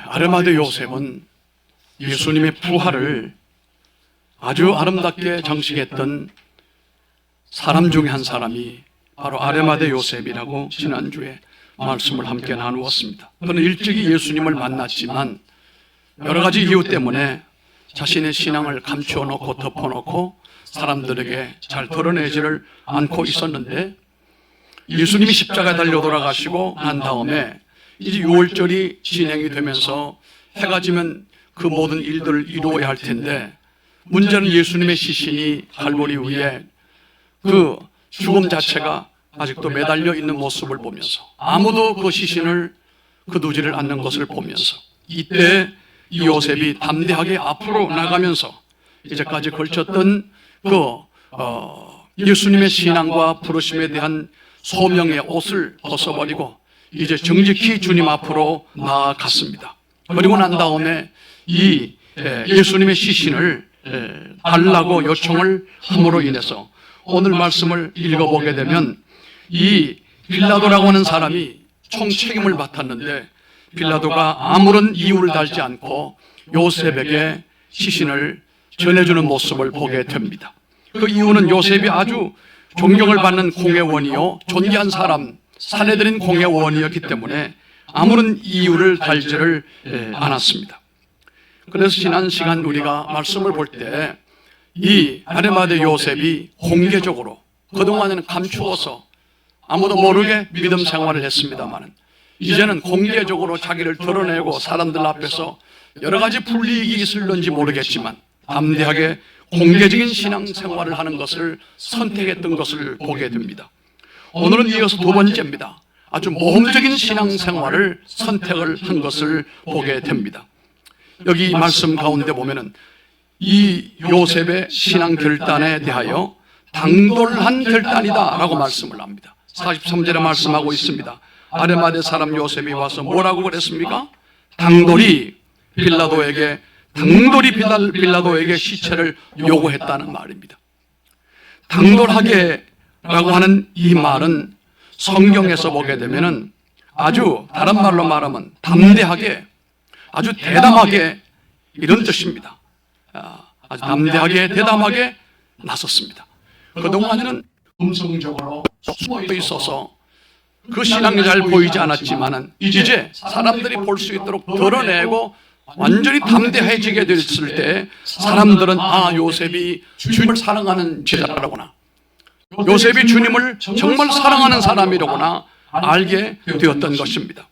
아르마데 요셉은 예수님의 부활을 아주 아름답게 장식했던 사람 중에 한 사람이 바로 아르마데 요셉이라고 지난주에 말씀을 함께 나누었습니다. 그는 일찍이 예수님을 만났지만 여러 가지 이유 때문에 자신의 신앙을 감추어 놓고 덮어놓고 사람들에게 잘 드러내지를 않고 있었는데, 예수님이 십자가에 달려 돌아가시고 난 다음에 이제 6월절이 진행이 되면서 해가 지면 그 모든 일들을 이루어야 할 텐데, 문제는 예수님의 시신이 갈보리 위에 그 죽음 자체가 아직도 매달려 있는 모습을 보면서, 아무도 그 시신을 거두지를 않는 것을 보면서, 이때 이 요셉이 담대하게 앞으로 나가면서 이제까지 걸쳤던 예수님의 신앙과 부르심에 대한 소명의 옷을 벗어버리고 이제 정직히 주님 앞으로 나아갔습니다. 그리고 난 다음에 이 예수님의 시신을 달라고 요청을 함으로 인해서 오늘 말씀을 읽어보게 되면, 이 빌라도라고 하는 사람이 총책임을 맡았는데 빌라도가 아무런 이유를 달지 않고 요셉에게 시신을 전해주는 모습을 보게 됩니다. 그 이유는 요셉이 아주 존경을 받는 공회원이요, 존귀한 사람, 사내들인 공회원이었기 때문에 아무런 이유를 달지를 않았습니다. 그래서 지난 시간 우리가 말씀을 볼 때 이 아르마데 요셉이 공개적으로, 그동안에는 감추어서 아무도 모르게 믿음 생활을 했습니다만, 이제는 공개적으로 자기를 드러내고 사람들 앞에서 여러 가지 불이익이 있을런지 모르겠지만 담대하게 공개적인 신앙생활을 하는 것을 선택했던 것을 보게 됩니다. 오늘은 이어서 두 번째입니다. 아주 모험적인 신앙생활을 선택을 한 것을 보게 됩니다. 여기 말씀 가운데 보면은 이 요셉의 신앙 결단에 대하여 당돌한 결단이다 라고 말씀을 합니다. 43절에 말씀하고 있습니다. 아르마데 사람 요셉이 와서 뭐라고 그랬습니까? 당돌이 빌라도에게 시체를 요구했다는 말입니다. 당돌하게라고 하는 이 말은 성경에서 보게 되면은 아주, 다른 말로 말하면 담대하게, 아주 대담하게, 이런 뜻입니다. 아주 담대하게, 대담하게 나섰습니다. 그동안에는 음성적으로 숨어 있어서 그 신앙이 잘 보이지 않았지만은 이제 사람들이 볼 수 있도록 드러내고 완전히 담대해지게 됐을 때 사람들은 요셉이 주님을 사랑하는 제자라구나, 요셉이 주님을 정말 사랑하는 사람이라구나 알게 되었던 것입니다.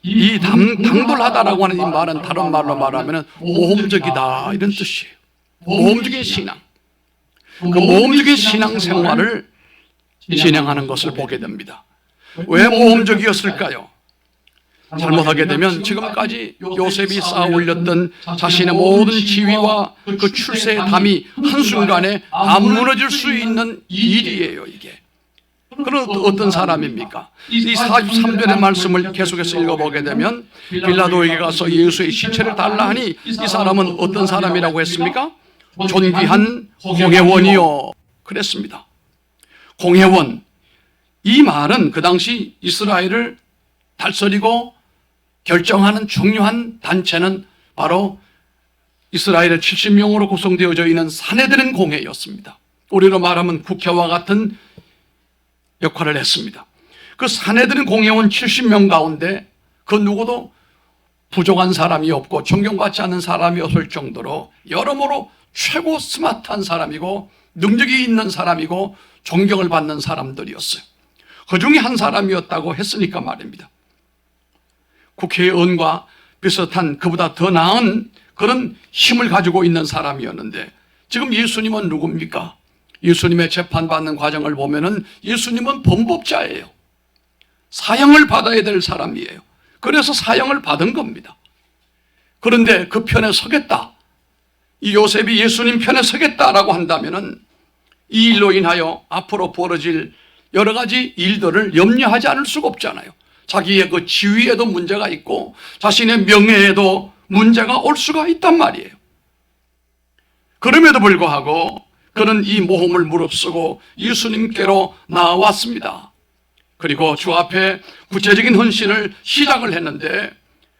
이 당돌하다라고 하는 이 말은 다른 말로 말하면 모험적이다, 이런 뜻이에요. 모험적인 신앙, 그 모험적인 신앙생활을 진행하는 것을 보게 됩니다. 왜 모험적이었을까요? 잘못하게 되면 지금까지 요셉이 쌓아 올렸던 자신의 모든 지위와 그 출세의 담이 한순간에 다 무너질 수 있는 일이에요, 이게. 그런 어떤 사람입니까? 이 43절의 말씀을 계속해서 읽어보게 되면 빌라도에게 가서 예수의 시체를 달라 하니 이 사람은 어떤 사람이라고 했습니까? 존귀한 공회원이요 그랬습니다. 공회원, 이 말은 그 당시 이스라엘을 다스리고 결정하는 중요한 단체는 바로 이스라엘의 70명으로 구성되어져 있는 사내들인 공회였습니다. 우리로 말하면 국회와 같은 역할을 했습니다. 그 사내들인 공회원 70명 가운데 그 누구도 부족한 사람이 없고 존경받지 않는 사람이 없을 정도로 여러모로 최고 스마트한 사람이고 능력이 있는 사람이고 존경을 받는 사람들이었어요. 그 중에 한 사람이었다고 했으니까 말입니다. 국회의원과 비슷한, 그보다 더 나은 그런 힘을 가지고 있는 사람이었는데, 지금 예수님은 누굽니까? 예수님의 재판받는 과정을 보면은 예수님은 범법자예요. 사형을 받아야 될 사람이에요. 그래서 사형을 받은 겁니다. 그런데 그 편에 서겠다, 이 요셉이 예수님 편에 서겠다라고 한다면은 이 일로 인하여 앞으로 벌어질 여러 가지 일들을 염려하지 않을 수가 없잖아요. 자기의 그 지위에도 문제가 있고 자신의 명예에도 문제가 올 수가 있단 말이에요. 그럼에도 불구하고 그는 이 모험을 무릅쓰고 예수님께로 나왔습니다. 그리고 주 앞에 구체적인 헌신을 시작을 했는데,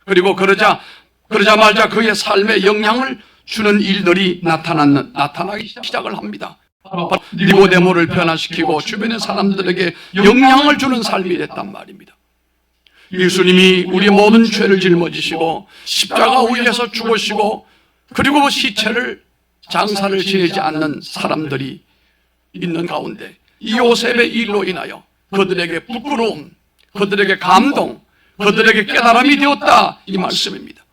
그리고 그러자마자 그의 삶에 영향을 주는 일들이 나타나기 시작을 합니다. 니고데모를 변화시키고 주변의 사람들에게 영향을 주는 삶이 됐단 말입니다. 예수님이 우리의 모든 죄를 짊어지시고 십자가 위에서 죽으시고 그리고 그 시체를 장사를 지내지 않는 사람들이 있는 가운데 이 요셉의 일로 인하여 그들에게 부끄러움, 그들에게 감동, 그들에게 깨달음이 되었다, 이 말씀입니다.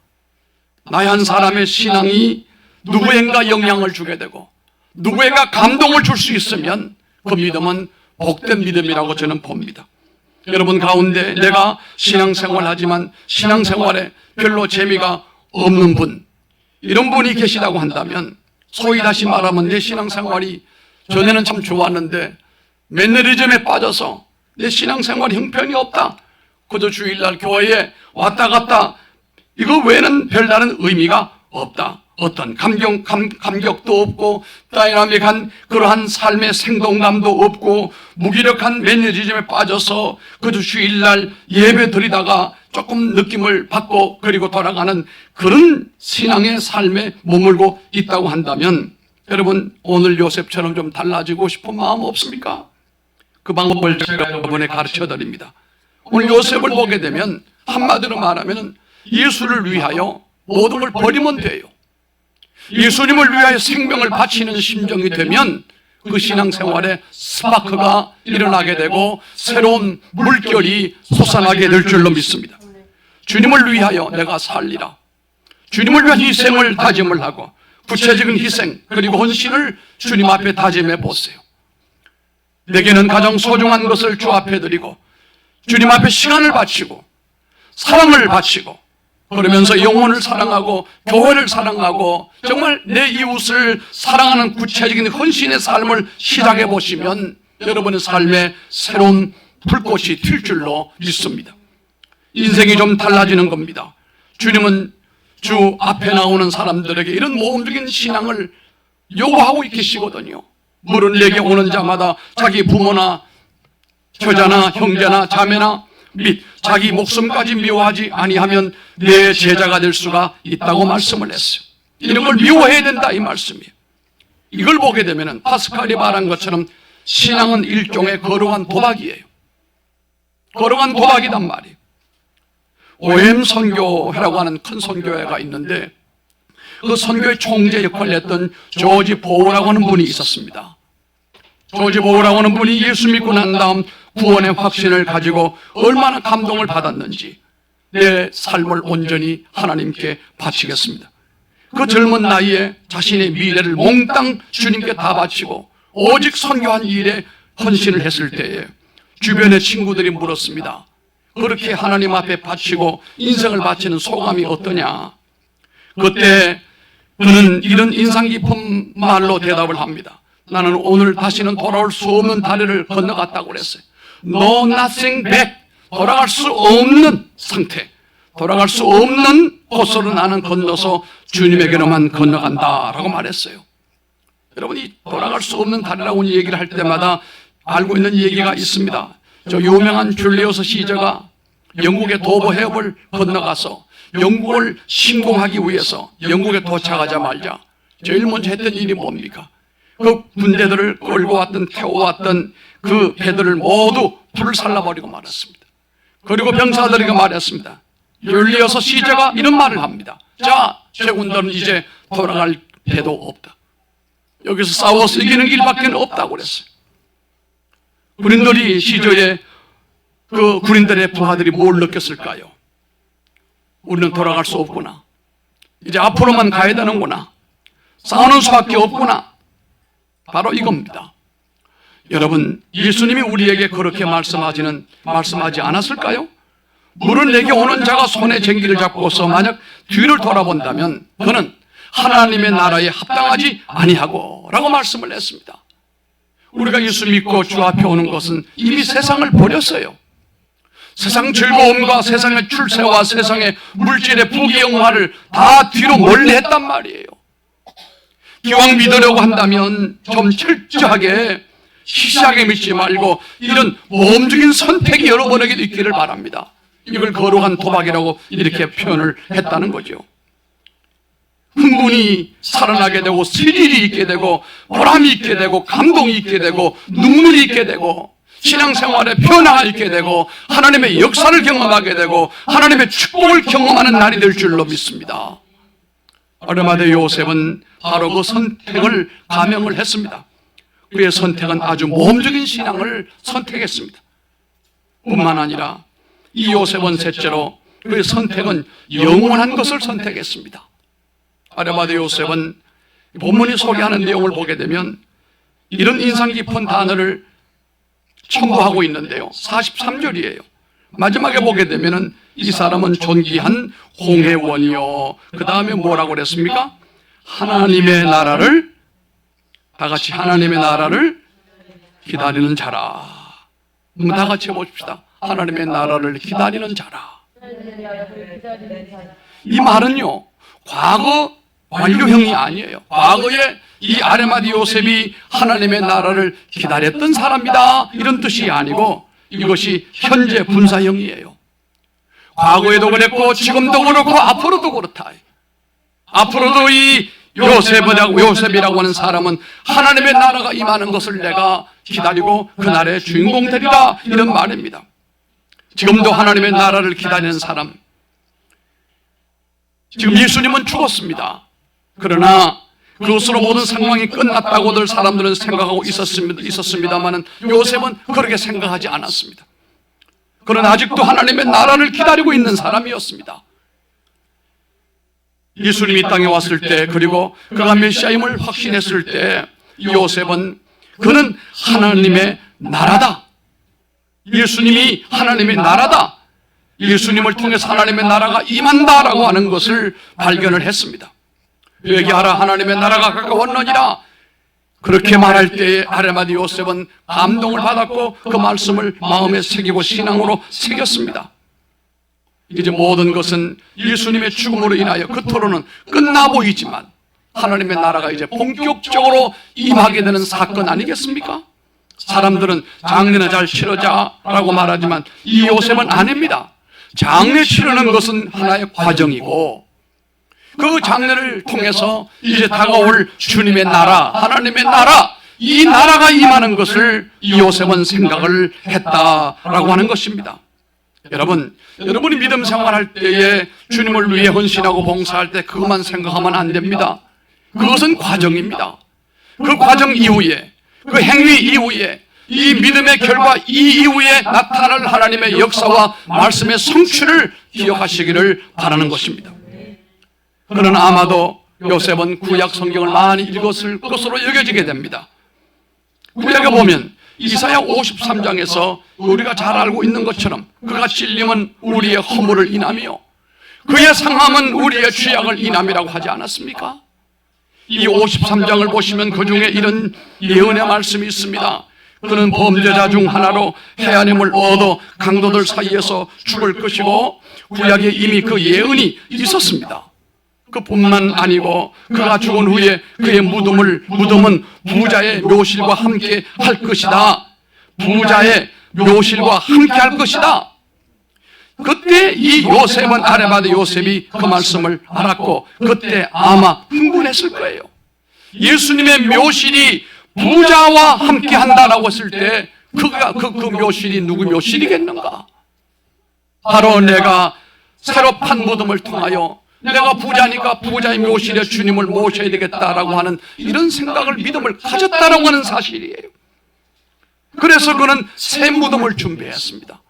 나의 한 사람의 신앙이 누구인가 영향을 주게 되고 누구인가 감동을 줄 수 있으면 그 믿음은 복된 믿음이라고 저는 봅니다. 여러분 가운데 내가 신앙생활 하지만 신앙생활에 별로 재미가 없는 분, 이런 분이 계시다고 한다면 소위 다시 말하면 내 신앙생활이 전에는 참 좋았는데 매너리즘에 빠져서 내 신앙생활 형편이 없다, 그저 주일날 교회에 왔다 갔다, 이거 외에는 별다른 의미가 없다, 어떤 감격도 없고 다이나믹한 그러한 삶의 생동감도 없고 무기력한 매너리즘에 빠져서 그저 주일날 예배 드리다가 조금 느낌을 받고 그리고 돌아가는 그런 신앙의 삶에 머물고 있다고 한다면 여러분 오늘 요셉처럼 좀 달라지고 싶은 마음 없습니까? 그 방법을 제가 여러분에 가르쳐 드립니다. 오늘 요셉을 보게 되면 한마디로 말하면 예수를 위하여 모든 걸 버리면 돼요. 예수님을 위하여 생명을 바치는 심정이 되면 그 신앙생활에 스파크가 일어나게 되고 새로운 물결이 솟아나게 될 줄로 믿습니다. 주님을 위하여 내가 살리라, 주님을 위한 희생을 다짐을 하고 구체적인 희생 그리고 헌신을 주님 앞에 다짐해 보세요. 내게는 가장 소중한 것을 주 앞에 드리고 주님 앞에 시간을 바치고 사랑을 바치고 그러면서 영혼을 사랑하고 교회를 사랑하고 정말 내 이웃을 사랑하는 구체적인 헌신의 삶을 시작해 보시면 여러분의 삶에 새로운 불꽃이 튈 줄로 믿습니다. 인생이 좀 달라지는 겁니다. 주님은 주 앞에 나오는 사람들에게 이런 모험적인 신앙을 요구하고 계시거든요. 물은 내게 오는 자마다 자기 부모나 처자나 형제나 자매나 및 자기 목숨까지 미워하지 아니하면 내 제자가 될 수가 있다고 말씀을 했어요. 이런 걸 미워해야 된다, 이 말씀이에요. 이걸 보게 되면 파스칼이 말한 것처럼 신앙은 일종의 거룩한 도박이에요. 거룩한 도박이란 말이에요. OM 선교회라고 하는 큰 선교회가 있는데 그 선교회 총재 역할을 했던 조지 보우라고 하는 분이 있었습니다. 조지 보우라고 하는 분이 예수 믿고 난 다음 구원의 확신을 가지고 얼마나 감동을 받았는지 내 삶을 온전히 하나님께 바치겠습니다. 그 젊은 나이에 자신의 미래를 몽땅 주님께 다 바치고 오직 선교한 일에 헌신을 했을 때에 주변의 친구들이 물었습니다. 그렇게 하나님 앞에 바치고 인생을 바치는 소감이 어떠냐? 그때 그는 이런 인상 깊은 말로 대답을 합니다. 나는 오늘 다시는 돌아올 수 없는 다리를 건너갔다고 그랬어요. No nothing back. 돌아갈 수 없는 상태, 돌아갈 수 없는 곳으로 나는 건너서 주님에게로만 건너간다라고 말했어요. 여러분이 돌아갈 수 없는 다리라고 얘기를 할 때마다 알고 있는 얘기가 있습니다. 저 유명한 줄리어스 시저가 영국의 도보 해협을 건너가서 영국을 침공하기 위해서 영국에 도착하자마자 제일 먼저 했던 일이 뭡니까? 그 군대들을 끌고 왔던 태워왔던 그 배들을 모두 불을 살라버리고 말았습니다. 그리고 병사들에게 말했습니다. 줄리어스 시저가 이런 말을 합니다. 자, 제 군대는 이제 돌아갈 배도 없다. 여기서 싸워서 이기는 길밖에 없다고 그랬어요. 군인들이 시저의 그 군인들의 부하들이 뭘 느꼈을까요? 우리는 돌아갈 수 없구나. 이제 앞으로만 가야 되는구나. 싸우는 수밖에 없구나. 바로 이겁니다. 여러분, 예수님이 우리에게 그렇게 말씀하지 않았을까요? 물은 내게 오는 자가 손에 쟁기를 잡고서 만약 뒤를 돌아본다면 그는 하나님의 나라에 합당하지 아니하고 라고 말씀을 했습니다. 우리가 예수 믿고 주 앞에 오는 것은 이미 세상을 버렸어요. 세상 즐거움과 세상의 출세와 세상의 물질의 부귀영화를 다 뒤로 멀리 했단 말이에요. 기왕 믿으려고 한다면 좀 철저하게 시시하게 믿지 말고 이런 모험적인 선택이 여러분에게도 있기를 바랍니다. 이걸 거룩한 도박이라고 이렇게 표현을 했다는 거죠. 흥분이 살아나게 되고 스릴이 있게 되고 보람이 있게 되고 감동이 있게 되고 눈물이 있게 되고 신앙생활에 변화가 있게 되고 하나님의 역사를 경험하게 되고 하나님의 축복을 경험하는 날이 될 줄로 믿습니다. 아르마대 요셉은 바로 그 선택을 감행을 했습니다. 그의 선택은 아주 모험적인 신앙을 선택했습니다. 뿐만 아니라 이 요셉은 셋째로 그의 선택은 영원한 것을 선택했습니다. 아르마대 요셉은 본문이 소개하는 내용을 보게 되면 이런 인상 깊은 단어를 첨부하고 있는데요. 43절이에요. 마지막에 보게 되면은 이 사람은 존귀한 홍해원이요. 그 다음에 뭐라고 그랬습니까? 하나님의 나라를, 다 같이 하나님의 나라를 기다리는 자라. 다 같이 해봅시다. 하나님의 나라를 기다리는 자라. 이 말은요, 과거 완료형이 아니에요. 과거에 이 아르마대 요셉이 하나님의 나라를 기다렸던 사람이다, 이런 뜻이 아니고 이것이 현재 분사형이에요. 과거에도 그랬고 지금도 그렇고 앞으로도 그렇다. 앞으로도 이 요셉이라고 하는 사람은 하나님의 나라가 임하는 것을 내가 기다리고 그날의 주인공 되리라, 이런 말입니다. 지금도 하나님의 나라를 기다리는 사람, 지금 예수님은 죽었습니다. 그러나 그것으로 모든 상황이 끝났다고들 사람들은 생각하고 있었습니다만 요셉은 그렇게 생각하지 않았습니다. 그러나 아직도 하나님의 나라를 기다리고 있는 사람이었습니다. 예수님이 이 땅에 왔을 때, 그리고 그가 메시아임을 확신했을 때 요셉은 그는 하나님의 나라다, 예수님이 하나님의 나라다, 예수님을 통해서 하나님의 나라가 임한다라고 하는 것을 발견을 했습니다. 회개하라, 하나님의 나라가 가까웠느니라, 그렇게 말할 때에 아르마대 요셉은 감동을 받았고 그 말씀을 마음에 새기고 신앙으로 새겼습니다. 이제 모든 것은 예수님의 죽음으로 인하여 겉으로는 끝나 보이지만 하나님의 나라가 이제 본격적으로 임하게 되는 사건 아니겠습니까? 사람들은 장례나 잘 치르자라고 말하지만 이 요셉은 아닙니다. 장례 치르는 것은 하나의 과정이고 그 장례를 통해서 이제 다가올 주님의 나라, 하나님의 나라, 이 나라가 임하는 것을 이 요셉은 생각을 했다라고 하는 것입니다. 여러분이 믿음 생활할 때에 주님을 위해 헌신하고 봉사할 때 그것만 생각하면 안 됩니다. 그것은 과정입니다. 그 과정 이후에, 그 행위 이후에, 이 믿음의 결과 이후에 나타날 하나님의 역사와 말씀의 성취를 기억하시기를 바라는 것입니다. 그러나 아마도 요셉은 구약 성경을 많이 읽었을 것으로 여겨지게 됩니다. 구약에 보면 이사야 53장에서 우리가 잘 알고 있는 것처럼 그가 찔림은 우리의 허물을 인하며 그의 상함은 우리의 죄악을 인함이라고 하지 않았습니까? 이 53장을 보시면 그 중에 이런 예언의 말씀이 있습니다. 그는 범죄자 중 하나로 해안임을 얻어 강도들 사이에서 죽을 것이고, 구약에 이미 그 예언이 있었습니다. 그뿐만 아니고 그가 죽은 후에 그의 무덤은 부자의 묘실과 함께 할 것이다. 부자의 묘실과 함께 할 것이다. 그때 이 요셉은, 아르마대 요셉이 그 말씀을 알았고 그때 아마 흥분했을 거예요. 예수님의 묘실이 부자와 함께 한다라고 했을 때 그 묘실이 누구 묘실이겠는가? 바로 내가 새로 판 무덤을 통하여 내가 부자니까 부자의 묘실에 주님을 모셔야 되겠다라고 하는 이런 생각을, 믿음을 가졌다라고 하는 사실이에요. 그래서 그는 새 무덤을 준비했습니다.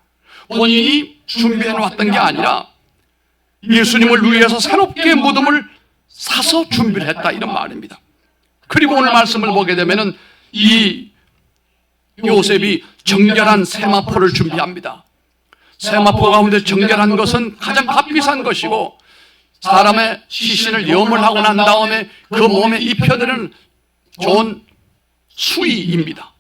본인이 준비해 놓았던 게 아니라 예수님을 위해서 새롭게 무덤을 사서 준비를 했다, 이런 말입니다. 그리고 오늘 말씀을 보게 되면은 이 요셉이 정결한 세마포를 준비합니다. 세마포 가운데 정결한 것은 가장 값비싼 것이고 사람의 시신을 염을 하고 난 다음에 그 몸에 입혀드리는 좋은 수의입니다.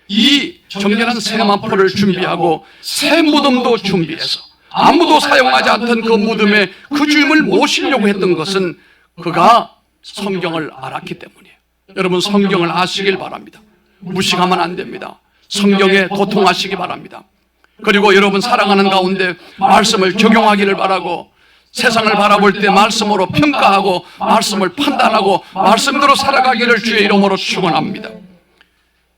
이 정결한 세마포를 준비하고 새 무덤도 준비해서 아무도 사용하지 않던 그 무덤에 그 주임을 모시려고 했던 것은 그가 성경을 알았기 때문이에요. 여러분, 성경을 아시길 바랍니다. 무식하면 안 됩니다. 성경에 도통하시기 바랍니다. 그리고 여러분 사랑하는 가운데 말씀을 적용하기를 바라고, 세상을 바라볼 때 말씀으로 평가하고 말씀을 판단하고 말씀대로 살아가기를 주의 이름으로 축원합니다.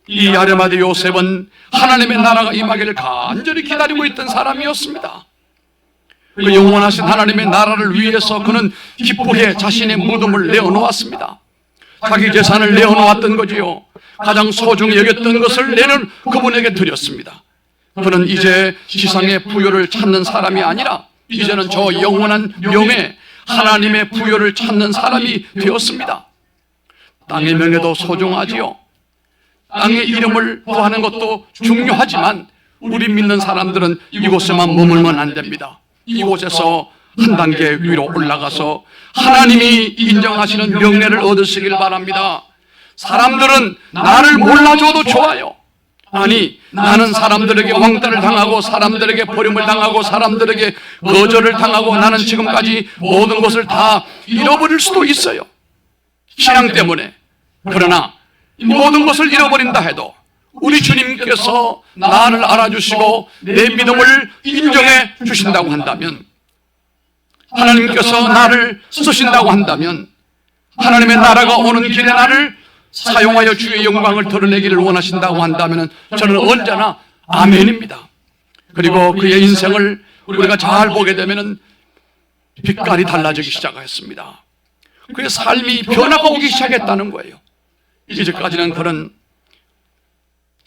이 아르마디 요셉은 하나님의 나라가 임하기를 간절히 기다리고 있던 사람이었습니다. 그 영원하신 하나님의 나라를 위해서 그는 기쁘게 자신의 무덤을 내어놓았습니다. 자기 재산을 내어놓았던 거지요. 가장 소중히 여겼던 것을 내는 그분에게 드렸습니다. 그는 이제 지상의 부요를 찾는 사람이 아니라 이제는 저 영원한 명예, 하나님의 부요를 찾는 사람이 되었습니다. 땅의 명예도 소중하지요. 땅의 이름을 구하는 것도 중요하지만 우리 믿는 사람들은 이곳에만 머물면 안 됩니다. 이곳에서 한 단계 위로 올라가서 하나님이 인정하시는 명예를 얻으시길 바랍니다. 사람들은 나를 몰라줘도 좋아요. 아니, 나는 사람들에게 왕따를 당하고 사람들에게 버림을 당하고 사람들에게 거절을 당하고 나는 지금까지 모든 것을 다 잃어버릴 수도 있어요. 신앙 때문에. 그러나 모든 것을 잃어버린다 해도 우리 주님께서 나를 알아주시고 내 믿음을 인정해 주신다고 한다면, 하나님께서 나를 쓰신다고 한다면, 하나님의 나라가 오는 길에 나를 사용하여 주의 영광을 드러내기를 원하신다고 한다면 저는 언제나 아멘입니다. 그리고 그의 인생을 우리가 잘 보게 되면 빛깔이 달라지기 시작했습니다. 그의 삶이 변화가 오기 시작했다는 거예요. 이제까지는 그는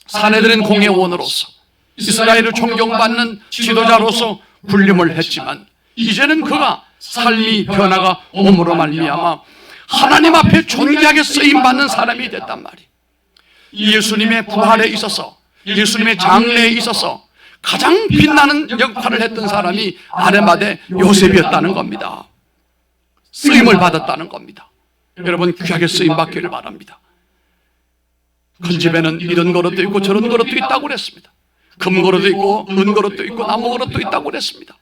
사내들인 공회원으로서 이스라엘을 존경받는 지도자로서 군림을 했지만 이제는 그가 삶이 변화가 옴으로 말미암아 하나님 앞에 존귀하게 쓰임받는 사람이 됐단 말이에요. 예수님의 부활에 있어서, 예수님의 장래에 있어서 가장 빛나는 역할을 했던 사람이 아르마데 요셉이었다는 겁니다. 쓰임을 받았다는 겁니다. 여러분 귀하게 쓰임받기를 바랍니다. 큰 집에는 이런 그릇도 있고 저런 그릇도 있다고 그랬습니다. 금 그릇도 있고 은 그릇도 있고 나무 그릇도 있다고 그랬습니다.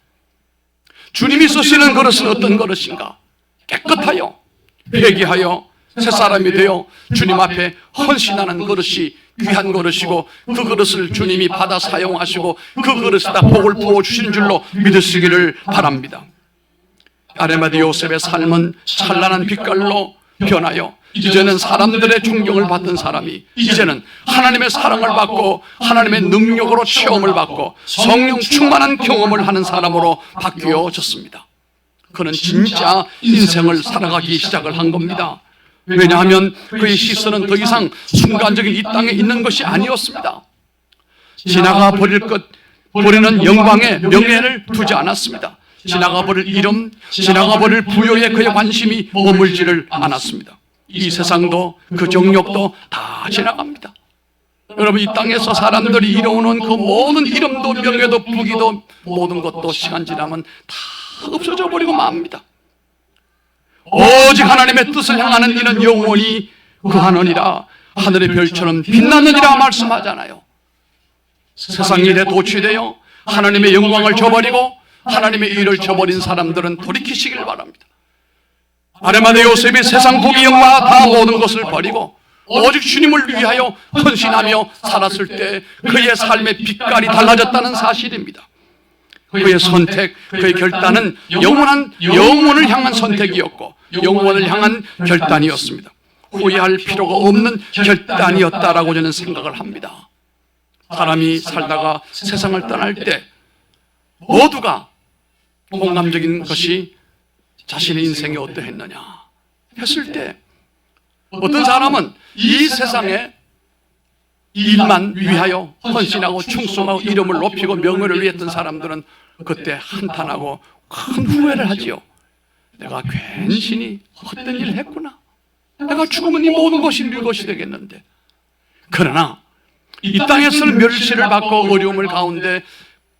주님이 쓰시는 그릇은 어떤 그릇인가? 깨끗하여 회개하여 새사람이 되어 주님 앞에 헌신하는 그릇이 귀한 그릇이고 그 그릇을 주님이 받아 사용하시고 그 그릇에다 복을 부어주신 줄로 믿으시기를 바랍니다. 아르마디 요셉의 삶은 찬란한 빛깔로 변하여 이제는 사람들의 존경을 받던 사람이 이제는 하나님의 사랑을 받고 하나님의 능력으로 체험을 받고 성령 충만한 경험을 하는 사람으로 바뀌어졌습니다. 그는 진짜 인생을 살아가기 시작을 한 겁니다. 왜냐하면 그의 시선은 더 이상 순간적인 이 땅에 있는 것이 아니었습니다. 지나가 버릴 것, 버리는 영광에 명예를 두지 않았습니다. 지나가 버릴 이름, 지나가 버릴 부여에 그의 관심이 머물지를 않았습니다. 이 세상도 그 정욕도 다 지나갑니다. 여러분 이 땅에서 사람들이 이뤄오는 그 모든 이름도 명예도 부귀도 모든 것도 시간 지나면 다 없어져 버리고 맙니다. 오직 하나님의 뜻을 향하는 이는 영원히 그하느니라. 하늘의 별처럼 빛나느니라 말씀하잖아요. 세상 일에 도취되어 하나님의 영광을 저버리고 하나님의 일을 저버린 사람들은 돌이키시길 바랍니다. 아르마데 요셉이 세상 부귀 영화 다 모든 것을 버리고 오직 주님을 위하여 헌신하며 살았을 때 그의 삶의 빛깔이 달라졌다는 사실입니다. 그의 선택, 그의 결단은 영원을 향한 선택이었고 영원을 향한 결단이었습니다. 후회할 필요가 없는 결단이었다라고 저는 생각을 합니다. 사람이 살다가 세상을 떠날 때 모두가 공감적인 것이 자신의 인생이 어떠했느냐 했을 때 어떤 사람은 이 세상에 일만 위하여 헌신하고 충성하고 이름을 높이고 명예를 위했던 사람들은 그때 한탄하고 큰 후회를 하지요. 내가 괜시니 헛된 일을 했구나. 내가 죽으면 이 모든 것이 네 것이 되겠는데. 그러나 이 땅에서는 멸시를 받고 어려움을 가운데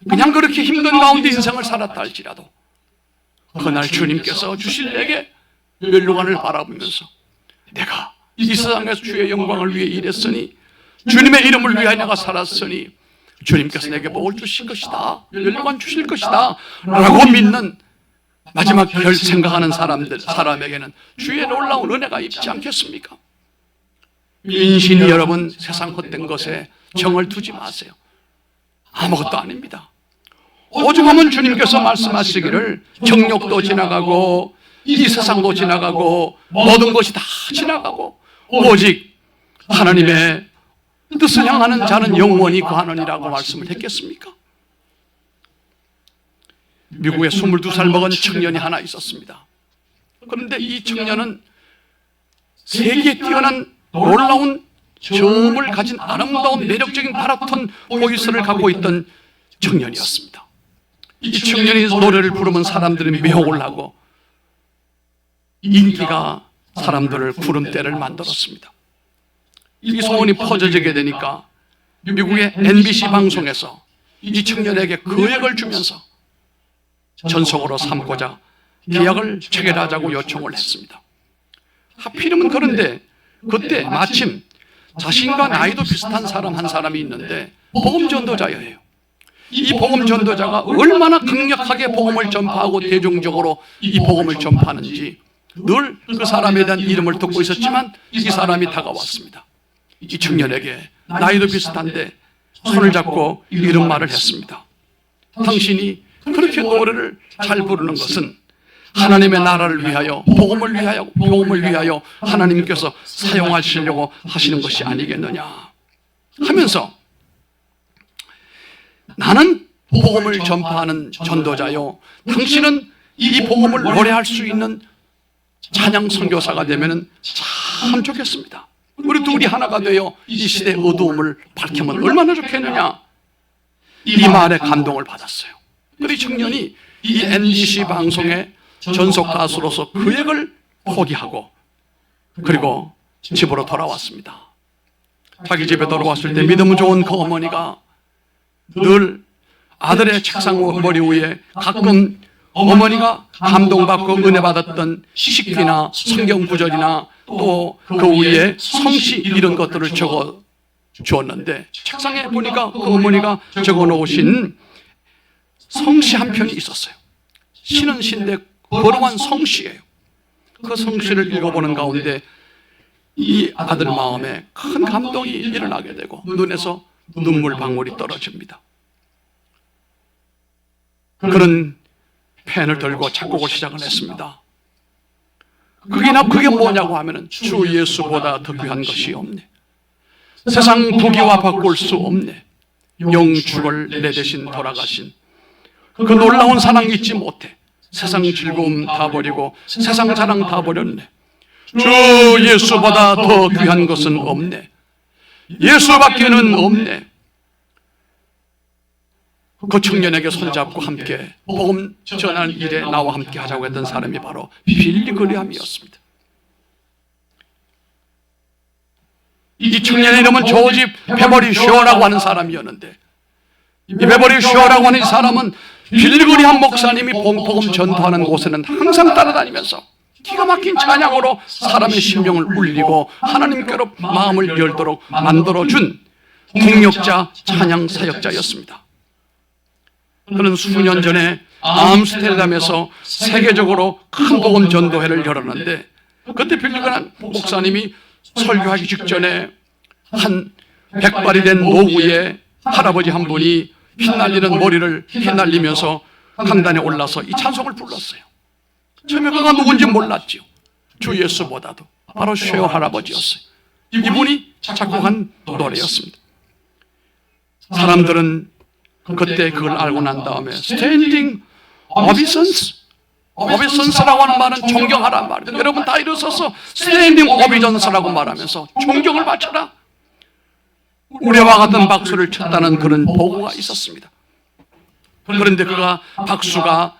그냥 그렇게 힘든 가운데 인생을 살았다 할지라도 그날 주님께서 주실 내게 멸류관을 바라보면서 내가 이 세상에서 주의 영광을 위해 일했으니 주님의 이름을 위하여 내가 살았으니 주님께서 내게 복을 주실 것이다, 멸류관 주실 것이다 라고 믿는 마지막 생각하는 사람에게는 주의 놀라운 은혜가 있지 않겠습니까? 인신이 여러분 세상 헛된 것에 정을 두지 마세요. 아무것도 아닙니다. 오죽하면 주님께서 말씀하시기를 정욕도 지나가고 이 세상도 지나가고 모든 것이 다 지나가고 오직 하나님의 뜻을 향하는 자는 영원히 거하느니라고 말씀을 했겠습니까? 미국에 22살 먹은 청년이 하나 있었습니다. 그런데 이 청년은 세계에 뛰어난 놀라운 저음을 가진 아름다운 매력적인 바라톤 보이스를 갖고 있던 청년이었습니다. 이 청년이 노래를 부르면 사람들이 매혹을 하고 인기가 사람들을 구름대를 만들었습니다. 이 소문이 퍼져지게 되니까 미국의 MBC 방송에서 이 청년에게 거액을 주면서 전속으로 삼고자 계약을 체결하자고 요청을 했습니다. 하필이면 그런데 그때 마침 자신과 나이도 비슷한 사람 한 사람이 있는데 복음 전도자예요. 이 복음 전도자가 얼마나 강력하게 복음을 전파하고 대중적으로 이 복음을 전파하는지 늘 그 사람에 대한 이름을 듣고 있었지만 이 사람이 다가왔습니다. 이 청년에게 나이도 비슷한데 손을 잡고 이런 말을 했습니다. 당신이 그렇게 노래를 잘 부르는 것은 하나님의 나라를 위하여 복음을 위하여 하나님께서 사용하시려고 하시는 것이 아니겠느냐 하면서 나는 복음을 전파하는 전도자요, 당신은 이 복음을 노래할 수 있는 찬양 선교사가 되면 참 좋겠습니다. 우리 둘이 하나가 되어 이 시대의 어두움을 밝히면 얼마나 좋겠느냐. 이 말에 감동을 받았어요. 그리고 청년이 이 NBC 방송의 전속 가수로서 그 역을 포기하고 그리고 집으로 돌아왔습니다. 자기 집에 돌아왔을 때 믿음 좋은 그 어머니가 늘 아들의 책상 머리 위에 가끔 어머니가 감동받고 은혜 받았던 시식기나 성경 구절이나 또 그 위에 성시 이런 것들을 적어 주었는데 책상에 보니까 그 어머니가 적어 놓으신 성시 한 편이 있었어요. 시는 시인데 거룩한 성시예요. 그 성시를 읽어보는 가운데 이 아들 마음에 큰 감동이 일어나게 되고 눈에서 눈물 방울이 떨어집니다. 그런 펜을 들고 작곡을 시작을 했습니다. 그게 뭐냐고 하면은 주 예수보다 더 귀한 것이 없네. 세상 부귀와 바꿀 수 없네. 영축을 내 대신 돌아가신 그 놀라운 사랑 잊지 못해. 세상 즐거움 다 버리고 세상 자랑 다 버렸네. 주 예수보다 더 귀한 것은 없네. 예수밖에는 없네. 그 청년에게 손잡고 함께 복음 전하는 일에 나와 함께 하자고 했던 사람이 바로 빌리 그레함이었습니다. 이 청년의 이름은 조지 베버리 셔라고 하는 사람이었는데 이 베버리 셔라고 하는 이 사람은 빌리 그레함 목사님이 복음 전도하는 곳에는 항상 따라다니면서 기가 막힌 찬양으로 사람의 심령을 울리고 하나님께로 마음을 열도록 만들어준 동력자 찬양 사역자였습니다. 그는 수년 전에 암스테르담에서 세계적으로 큰 복음 전도회를 열었는데 그때 빌리 그레함 목사님이 설교하기 직전에 한 백발이 된 노구에 할아버지 한 분이 휘날리는 머리를 휘날리면서 강단에 올라서 이 찬송을 불렀어요. 처음에 그가 누군지 몰랐죠. 주 예수보다도 바로 쉐어 할아버지였어요. 이분이 작곡한 노래였습니다. 사람들은 그때 그걸 알고 난 다음에 Standing Obeisance,라고 하는 말은 존경하란 말이에요. 여러분 다 일어서서 Standing Obeisance라고 말하면서 존경을 바쳐라. 우리와 같은 박수를 쳤다는 그런 보고가 있었습니다. 그런데 그가 박수가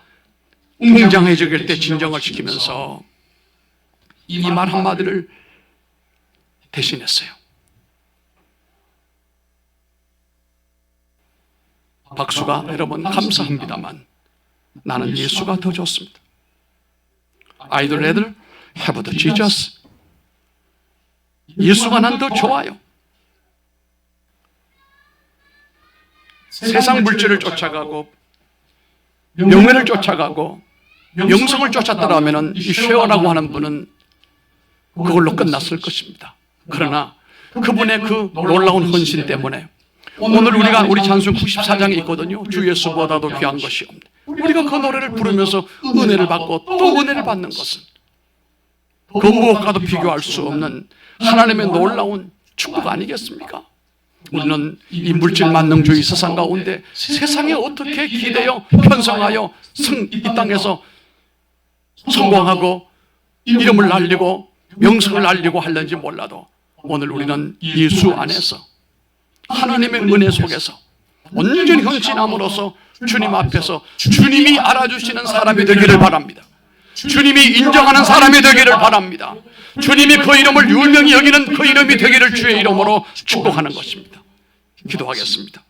웅장해질 때 진정을 시키면서 이 말 한마디를 대신했어요. 박수가 여러분 감사합니다만 나는 예수가 더 좋습니다. I'd rather have the Jesus. 예수가 난 더 좋아요. 세상 물질을 쫓아가고 명예를 쫓아가고 영성을 쫓았더라면 이 쉐어라고 하는 분은 그걸로 끝났을 것입니다. 그러나 그분의 그 놀라운 헌신 때문에 오늘 우리 찬송 94장에 있거든요. 주 예수보다도 귀한 것이 없네. 우리가 그 노래를 부르면서 은혜를 받고 또 은혜를 받는 것은 그 무엇과도 비교할 수 없는 하나님의 놀라운 축복 아니겠습니까? 우리는 이 물질 만능주의 세상 가운데 세상에 어떻게 기대어 편성하여 이 땅에서 성공하고 이름을 날리고 명성을 날리고 하려는지 몰라도 오늘 우리는 예수 안에서 하나님의 은혜 속에서 온전히 헌신함으로써 주님 앞에서 주님이 알아주시는 사람이 되기를 바랍니다. 주님이 인정하는 사람이 되기를 바랍니다. 주님이 그 이름을 유명히 여기는 그 이름이 되기를 주의 이름으로 축복하는 것입니다. 기도하겠습니다.